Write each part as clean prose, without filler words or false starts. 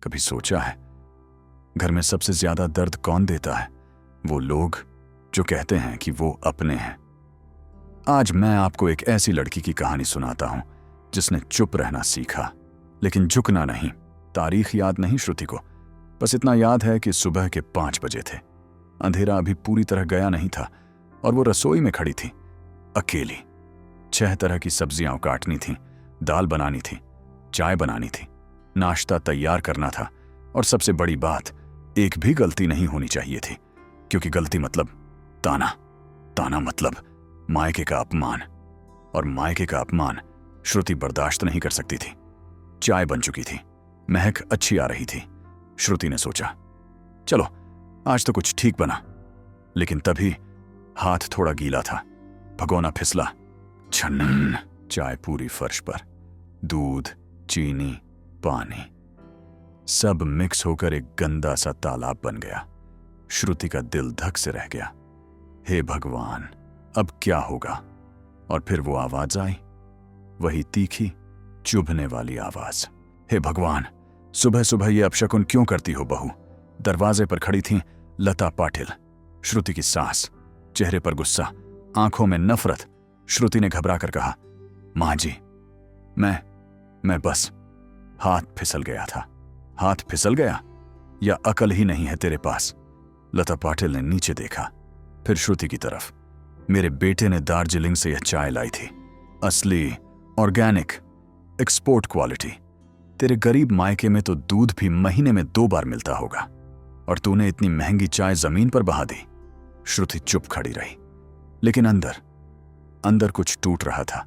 कभी सोचा है घर में सबसे ज्यादा दर्द कौन देता है? वो लोग जो कहते हैं कि वो अपने हैं। आज मैं आपको एक ऐसी लड़की की कहानी सुनाता हूं जिसने चुप रहना सीखा, लेकिन झुकना नहीं। तारीख याद नहीं श्रुति को, बस इतना याद है कि सुबह के 5 बजे थे। अंधेरा अभी पूरी तरह गया नहीं था और वो रसोई में खड़ी थी, अकेली। 6 तरह की सब्जियां काटनी थी, दाल बनानी थी, चाय बनानी थी, नाश्ता तैयार करना था, और सबसे बड़ी बात, एक भी गलती नहीं होनी चाहिए थी, क्योंकि गलती मतलब ताना, ताना मतलब मायके का अपमान, और मायके का अपमान श्रुति बर्दाश्त नहीं कर सकती थी। चाय बन चुकी थी, महक अच्छी आ रही थी। श्रुति ने सोचा, चलो आज तो कुछ ठीक बना। लेकिन तभी हाथ थोड़ा गीला था, भगोना फिसला, छन्न, चाय पूरी फर्श पर, दूध, चीनी, पानी, सब मिक्स होकर एक गंदा सा तालाब बन गया। श्रुति का दिल धक से रह गया। हे भगवान, अब क्या होगा? और फिर वो आवाज आई, वही तीखी, चुभने वाली आवाज। हे भगवान, सुबह सुबह ये अपशकुन क्यों करती हो बहू? दरवाजे पर खड़ी थीं लता पाटिल। श्रुति की सास, चेहरे पर गुस्सा, आंखों में नफरत। श्रुति ने घबराकर कहा, मां जी, मैं बस। हाथ फिसल गया था। हाथ फिसल गया या अकल ही नहीं है तेरे पास? लता पाटिल ने नीचे देखा, फिर श्रुति की तरफ। मेरे बेटे ने दार्जिलिंग से यह चाय लाई थी, असली, ऑर्गेनिक, एक्सपोर्ट क्वालिटी। तेरे गरीब मायके में तो दूध भी महीने में 2 बार मिलता होगा, और तूने इतनी महंगी चाय जमीन पर बहा दी। श्रुति चुप खड़ी रही, लेकिन अंदर कुछ टूट रहा था।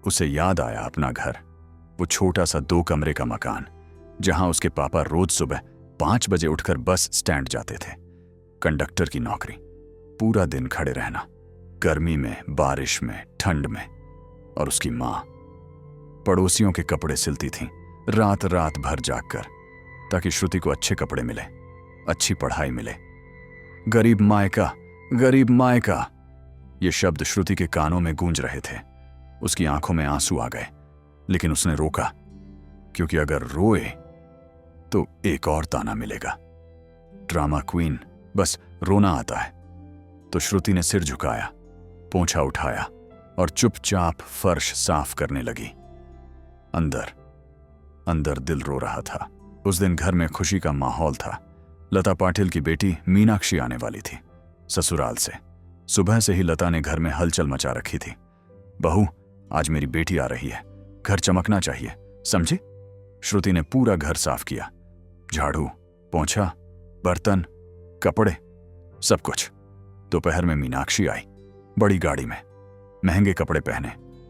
उसे याद आया अपना घर, वो छोटा सा 2 कमरे का मकान, जहां उसके पापा रोज सुबह 5 बजे उठकर बस स्टैंड जाते थे। कंडक्टर की नौकरी, पूरा दिन खड़े रहना, गर्मी में, बारिश में, ठंड में। और उसकी मां पड़ोसियों के कपड़े सिलती थीं, रात रात भर जागकर, ताकि श्रुति को अच्छे कपड़े मिले, अच्छी पढ़ाई मिले। गरीब मायका, गरीब मायका, ये शब्द श्रुति के कानों में गूंज रहे थे। उसकी आंखों में आंसू आ गए, लेकिन उसने रोका, क्योंकि अगर रोए तो एक और ताना मिलेगा। ड्रामा क्वीन, बस रोना आता है। तो श्रुति ने सिर झुकाया, पोंछा उठाया और चुपचाप फर्श साफ करने लगी। अंदर दिल रो रहा था। उस दिन घर में खुशी का माहौल था। लता पाटिल की बेटी मीनाक्षी आने वाली थी ससुराल से। सुबह से ही लता ने घर में हलचल मचा रखी थी। बहू, आज मेरी बेटी आ रही है, घर चमकना चाहिए, समझे? श्रुति ने पूरा घर साफ किया, झाड़ू, पोंछा, बर्तन, कपड़े, सब कुछ। दोपहर में मीनाक्षी आई, बड़ी गाड़ी में, महंगे कपड़े पहने,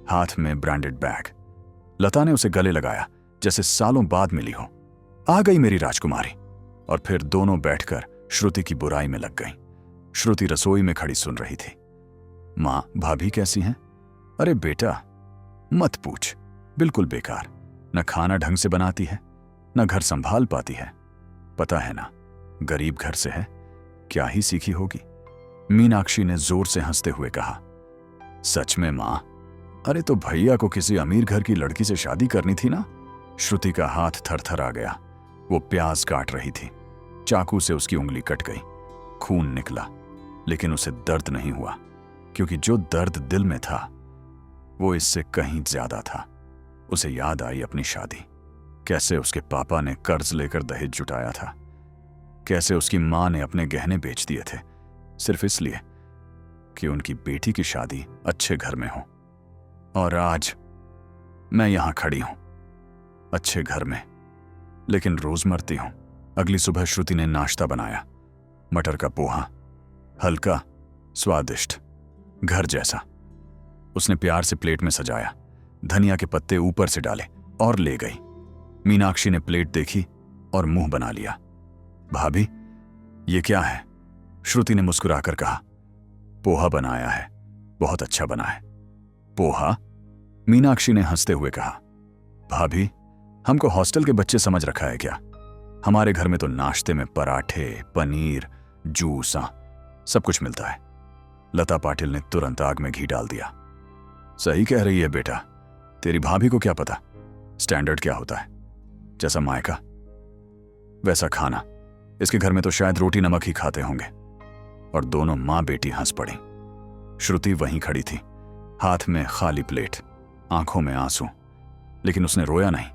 हाथ में ब्रांडेड बैग। लता ने उसे गले लगाया जैसे सालों बाद मिली हो। आ गई मेरी राजकुमारी। और फिर दोनों बैठकर श्रुति की बुराई में लग गईं। श्रुति रसोई में खड़ी सुन रही थी। मां, भाभी कैसी हैं? अरे बेटा, मत पूछ, बिल्कुल बेकार। न खाना ढंग से बनाती है, न घर संभाल पाती है। पता है ना, गरीब घर से है, क्या ही सीखी होगी। मीनाक्षी ने जोर से हंसते हुए कहा, सच में मां? अरे तो भैया को किसी अमीर घर की लड़की से शादी करनी थी ना? श्रुति का हाथ थरथर आ गया। वो प्याज काट रही थी, चाकू से उसकी उंगली कट गई, खून निकला, लेकिन उसे दर्द नहीं हुआ, क्योंकि जो दर्द दिल में था वो इससे कहीं ज्यादा था। उसे याद आई अपनी शादी, कैसे उसके पापा ने कर्ज लेकर दहेज जुटाया था, कैसे उसकी मां ने अपने गहने बेच दिए थे, सिर्फ इसलिए कि उनकी बेटी की शादी अच्छे घर में हो। और आज मैं यहां खड़ी हूं, अच्छे घर में, लेकिन रोज मरती हूं। अगली सुबह श्रुति ने नाश्ता बनाया, मटर का पोहा, हल्का, स्वादिष्ट, घर जैसा। उसने प्यार से प्लेट में सजाया, धनिया के पत्ते ऊपर से डाले और ले गई। मीनाक्षी ने प्लेट देखी और मुंह बना लिया। भाभी, ये क्या है? श्रुति ने मुस्कुराकर कहा, पोहा बनाया है, बहुत अच्छा बना है। पोहा? मीनाक्षी ने हंसते हुए कहा, भाभी, हमको हॉस्टल के बच्चे समझ रखा है क्या? हमारे घर में तो नाश्ते में पराठे, पनीर, जूस, सब कुछ मिलता है। लता पाटिल ने तुरंत आग में घी डाल दिया। सही कह रही है बेटा, तेरी भाभी को क्या पता स्टैंडर्ड क्या होता है, जैसा मायका। वैसा खाना, इसके घर में तो शायद रोटी नमक ही खाते होंगे। और दोनों माँ बेटी हंस पड़ी। श्रुति वहीं खड़ी थी, हाथ में खाली प्लेट, आंखों में आंसू, लेकिन उसने रोया नहीं,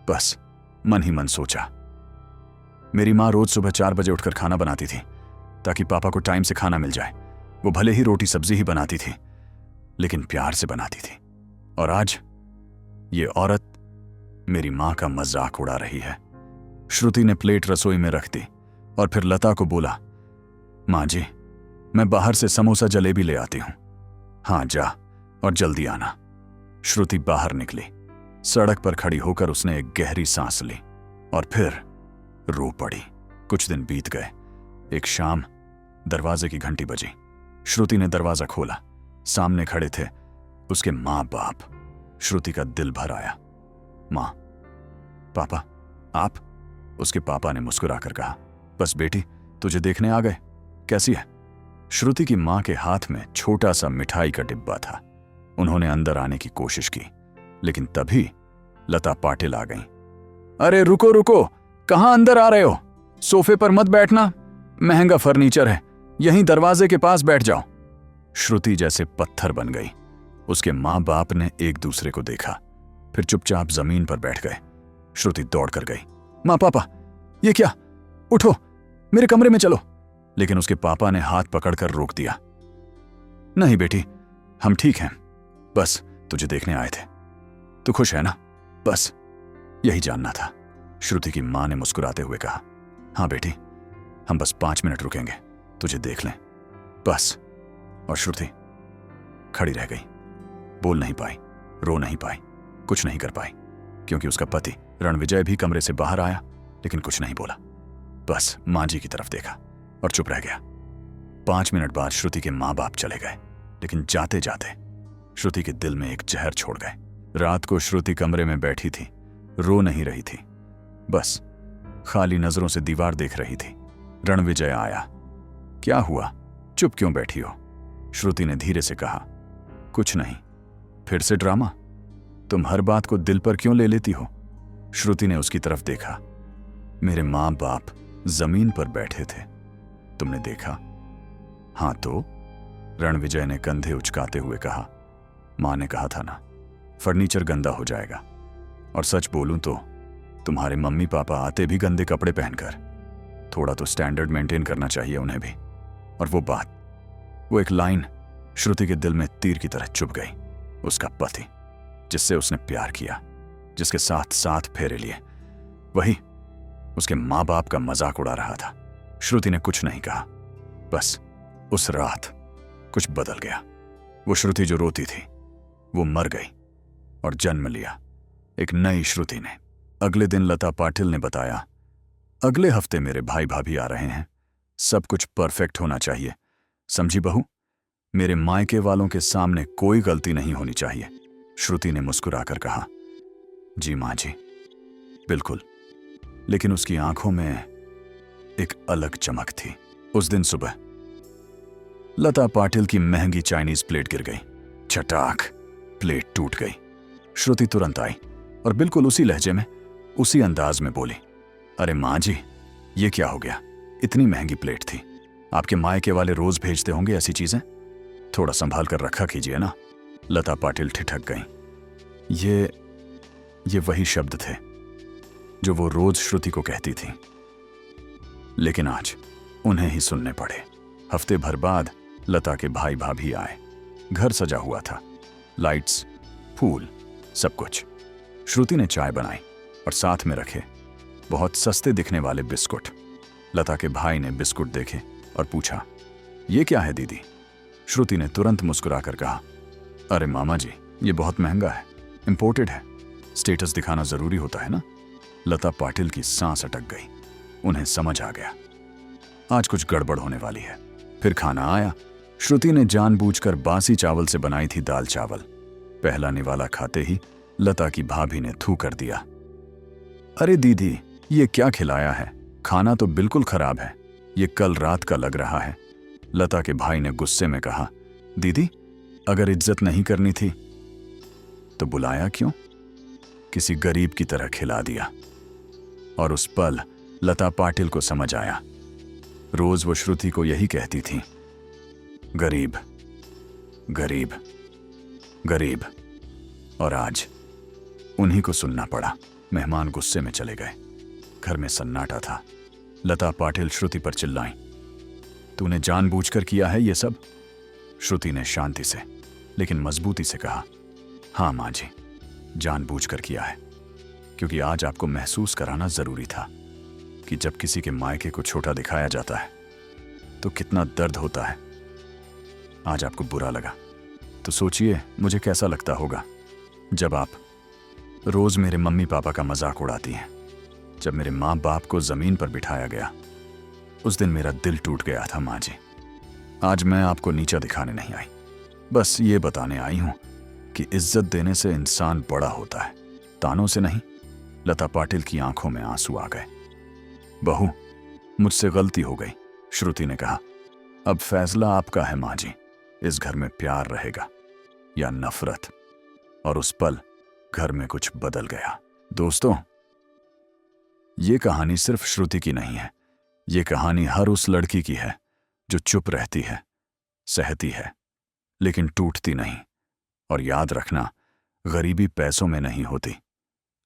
बस मन ही मन सोचा। मेरी माँ रोज सुबह 4 बजे उठकर खाना बनाती थी ताकि पापा को टाइम से खाना मिल जाए। वो भले ही रोटी सब्जी ही बनाती थी, लेकिन प्यार से बनाती थी। और आज ये औरत मेरी माँ का मजाक उड़ा रही है। श्रुति ने प्लेट रसोई में रख दी और फिर लता को बोला, माँ जी, मैं बाहर से समोसा जलेबी ले आती हूं। हाँ जा, और जल्दी आना। श्रुति बाहर निकली। सड़क पर खड़ी होकर उसने एक गहरी सांस ली और फिर रो पड़ी। कुछ दिन बीत गए। एक शाम दरवाजे की घंटी बजी। श्रुति ने दरवाजा खोला। सामने खड़े थे उसके माँ बाप। श्रुति का दिल भर आया। माँ, पापा, आप? उसके पापा ने मुस्कुराकर कहा, बस बेटी, तुझे देखने आ गए, कैसी है? श्रुति की माँ के हाथ में छोटा सा मिठाई का डिब्बा था। उन्होंने अंदर आने की कोशिश की, लेकिन तभी लता पाटिल आ गईं। अरे रुको रुको, कहां अंदर आ रहे हो? सोफे पर मत बैठना, महंगा फर्नीचर है, यहीं दरवाजे के पास बैठ जाओ। श्रुति जैसे पत्थर बन गई। उसके माँ बाप ने एक दूसरे को देखा, फिर चुपचाप जमीन पर बैठ गए। श्रुति दौड़ कर गई। माँ, पापा, ये क्या? उठो, मेरे कमरे में चलो। लेकिन उसके पापा ने हाथ पकड़कर रोक दिया। नहीं बेटी, हम ठीक हैं, बस तुझे देखने आए थे। तू खुश है ना? बस यही जानना था। श्रुति की माँ ने मुस्कुराते हुए कहा, हाँ बेटी, हम बस 5 मिनट रुकेंगे, तुझे देख लें, बस। और श्रुति खड़ी रह गई, बोल नहीं पाई, रो नहीं पाई, कुछ नहीं कर पाई, क्योंकि उसका पति रणविजय भी कमरे से बाहर आया, लेकिन कुछ नहीं बोला, बस माँ जी की तरफ देखा और चुप रह गया। 5 मिनट बाद श्रुति के माँ बाप चले गए, लेकिन जाते जाते श्रुति के दिल में एक जहर छोड़ गए। रात को श्रुति कमरे में बैठी थी, रो नहीं रही थी, बस खाली नजरों से दीवार देख रही थी। रणविजय आया। क्या हुआ, चुप क्यों बैठी हो? श्रुति ने धीरे से कहा, कुछ नहीं। फिर से ड्रामा? तुम हर बात को दिल पर क्यों ले लेती हो? श्रुति ने उसकी तरफ देखा। मेरे माँ बाप जमीन पर बैठे थे, तुमने देखा? हाँ तो? रणविजय ने कंधे उचकाते हुए कहा, माँ ने कहा था ना, फर्नीचर गंदा हो जाएगा। और सच बोलूं तो तुम्हारे मम्मी पापा आते भी गंदे कपड़े पहनकर। थोड़ा तो स्टैंडर्ड मेंटेन करना चाहिए उन्हें भी। और वो बात, वो एक लाइन श्रुति के दिल में तीर की तरह चुभ गई। उसका पति, जिससे उसने प्यार किया, जिसके साथ साथ फेरे लिए, वही उसके माँ बाप का मजाक उड़ा रहा था। श्रुति ने कुछ नहीं कहा, बस उस रात कुछ बदल गया। वो श्रुति जो रोती थी, वो मर गई और जन्म लिया एक नई श्रुति ने। अगले दिन लता पाटिल ने बताया, अगले हफ्ते मेरे भाई भाभी आ रहे हैं, सब कुछ परफेक्ट होना चाहिए, समझी बहू? मेरे मायके वालों के सामने कोई गलती नहीं होनी चाहिए। श्रुति ने मुस्कुराकर कहा, जी माँ जी, बिल्कुल। लेकिन उसकी आंखों में एक अलग चमक थी। उस दिन सुबह लता पाटिल की महंगी चाइनीज प्लेट गिर गई। चटाक, प्लेट टूट गई। श्रुति तुरंत आई और बिल्कुल उसी लहजे में, उसी अंदाज में बोली, अरे माँ जी, ये क्या हो गया? इतनी महंगी प्लेट थी, आपके मायके वाले रोज भेजते होंगे ऐसी चीजें, थोड़ा संभाल कर रखा कीजिए ना। लता पाटिल ठिठक गई। ये वही शब्द थे जो वो रोज श्रुति को कहती थी, लेकिन आज उन्हें ही सुनने पड़े। हफ्ते भर बाद लता के भाई भाभी आए। घर सजा हुआ था, लाइट्स, फूल, सब कुछ। श्रुति ने चाय बनाई और साथ में रखे बहुत सस्ते दिखने वाले बिस्कुट। लता के भाई ने बिस्कुट देखे और पूछा, ये क्या है दीदी? श्रुति ने तुरंत मुस्कुराकर कहा, अरे मामा जी, ये बहुत महंगा है, इंपोर्टेड है, स्टेटस दिखाना जरूरी होता है ना। लता पाटिल की सांस अटक गई। उन्हें समझ आ गया, आज कुछ गड़बड़ होने वाली है। फिर खाना आया। श्रुति ने जानबूझकर बासी चावल से बनाई थी दाल चावल। पहला निवाला खाते ही लता की भाभी ने थू कर दिया। अरे दीदी, ये क्या खिलाया है? खाना तो बिल्कुल खराब है, ये कल रात का लग रहा है। लता के भाई ने गुस्से में कहा, दीदी, अगर इज्जत नहीं करनी थी तो बुलाया क्यों? किसी गरीब की तरह खिला दिया। और उस पल लता पाटिल को समझ आया। रोज वो श्रुति को यही कहती थी, गरीब गरीब गरीब। और आज उन्हीं को सुनना पड़ा। मेहमान गुस्से में चले गए। घर में सन्नाटा था। लता पाटिल श्रुति पर चिल्लाई, तूने जानबूझकर किया है ये सब? श्रुति ने शांति से लेकिन मजबूती से कहा, हाँ मां जी, जानबूझकर किया है, क्योंकि आज आपको महसूस कराना जरूरी था कि जब किसी के मायके को छोटा दिखाया जाता है तो कितना दर्द होता है। आज आपको बुरा लगा तो सोचिए मुझे कैसा लगता होगा जब आप रोज मेरे मम्मी पापा का मजाक उड़ाती हैं। जब मेरे माँ बाप को जमीन पर बिठाया गया उस दिन मेरा दिल टूट गया था माँ जी। आज मैं आपको नीचा दिखाने नहीं आई, बस ये बताने आई हूं कि इज्जत देने से इंसान बड़ा होता है, तानों से नहीं। लता पाटिल की आंखों में आंसू आ गए। बहू, मुझसे गलती हो गई, श्रुति ने कहा। अब फैसला आपका है माँ जी, इस घर में प्यार रहेगा या नफरत। और उस पल घर में कुछ बदल गया। दोस्तों, ये कहानी सिर्फ श्रुति की नहीं है। ये कहानी हर उस लड़की की है जो चुप रहती है, सहती है, लेकिन टूटती नहीं। और याद रखना, गरीबी पैसों में नहीं होती,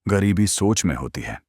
गरीबी सोच में होती है।